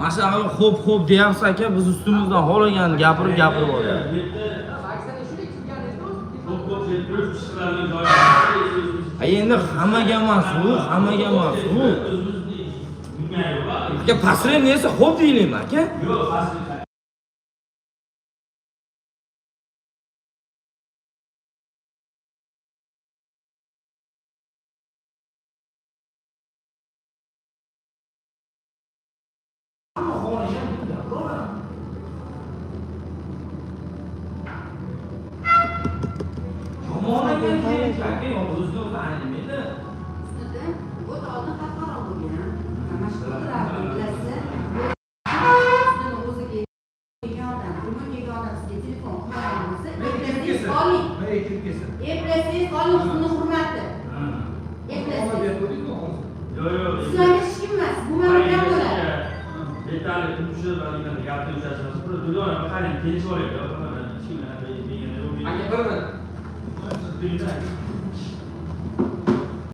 Mashallah xo'p deyapsiz aka, biz ustimizdan xohlagan gapirib olyapti. Endi hammaga emas u. Aka pasrang desa xo'p deylikmi aka? Yo'q, pasrang. Detayli turmushi va gapni o'zlashtirasiz. Bir dunyoga qarang, kelishib olaylik. Aka, bir